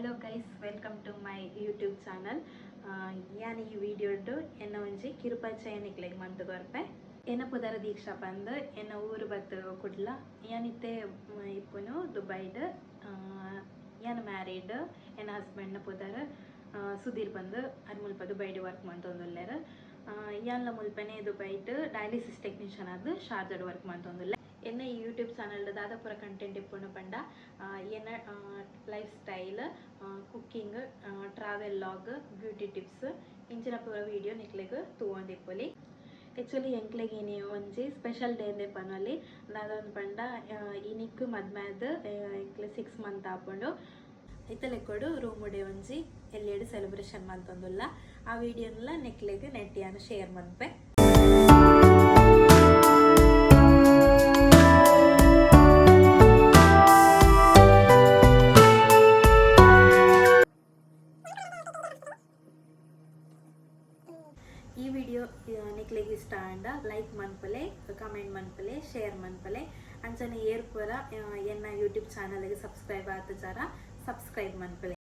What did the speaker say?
Hello guys, welcome to my YouTube channel. ಯಾನ್ ಈ ವಿಡಿಯೋಡು ಎನ್ನ ಒಂಜಿ ಕಿರುಪರಿಚಯನಿಕ್ಲೆಗ್ ಮಂತು ಕೊರ್ಪೆ. ಎನ್ನ ಪುದರ ದೀಕ್ಷಾ ಪಂದ್ ಎನ್ನ ಊರು ಬತ್ತು ಕುಡ್ಲ. ಯಾನಿತ್ತೆ ಇಪ್ಪುನು ದುಬೈಡ್. ಯಾನ್ ಮ್ಯಾರಿಡ್, ಎನ್ನ ಹಸ್ಬೆಂಡ್ನ ಪುದರ್ ಸುಧೀರ್ ಬಂದು ಅದು ಮುಲ್ಪ ದುಬೈಡ್ ವರ್ಕ್ ಮಂತೊಂದುಲ್ಲೆರ್. ಯಾನ್ಲ ಮುಲ್ಪನೆ ದುಬೈಡ್ ಡಯಾಲಿಸಿಸ್ ಟೆಕ್ನಿಷಿಯನ್ ಆದ್ ಶಾರ್ಜಾಡ್ ವರ್ಕ್ ಮಂತೊಂದುಲ್ಲೆ. ಎನ್ನ ಈ ಯೂಟ್ಯೂಬ್ ಚಾನಲ್ ದಾದ ಪೂರ ಕಂಟೆಂಟ್ ಇಪ್ಪುಂಡು ಪಂಡ ಎನ್ನ life style, cooking, travel log, beauty tips ಇಂಚಿನ ಪೂರ ವಿಡಿಯೋ ನಿಕ್ಲೆಗ್ ತೂವೊಂದಿಪ್ಪೊಲಿ. ಆ್ಯಕ್ಚುಲಿ ಎಂಕ್ಲೆಗ್ ಇನಿ ಒಂಜಿ ಸ್ಪೆಷಲ್ ಡೇ ಎಂದೆ ಪನೊಲಿ. ದಾದೊಂದು ಪಂಡ ಇನಿಕ್ ಮದ್ಮೆದ್ ಎಂಕ್ಲೆ 6 ಮಂತ್ ಆಪುಂಡು. ಇತ್ತಲೆಕ್ಕೋಡು ರೂಮುಡೆ ಒಂಜಿ ಎಲ್ಲೆಡು ಸೆಲೆಬ್ರೇಷನ್ ಮಂತೊಂದುಲ್ಲ. ಆ ವಿಡಿಯೋನ್ಲ ನೆಕ್ಲೆಗ್ ನೆಟ್ಟಿಯಾನ ಶೇರ್ ಮನ್ಪೆ. ಈ ವಿಡಿಯೋ ನಿಕ್ಲೆಗ್ ಇಷ್ಟ ಆಂಡ ಲೈಕ್ ಮನ್ಪಲೆ, ಕಮೆಂಟ್ ಮನ್ಪಲೆ, ಶೇರ್ ಮನ್ಪಲೆ. ಅಂಚನೆ ಏರ್ ಪೂರ ಎನ್ನ ಯೂಟ್ಯೂಬ್ ಚಾನಲ್ಗೆ ಸಬ್ಸ್ಕ್ರೈಬ್ ಆತಜಾರ ಸಬ್ಸ್ಕ್ರೈಬ್ ಮನ್ಪಲೆ.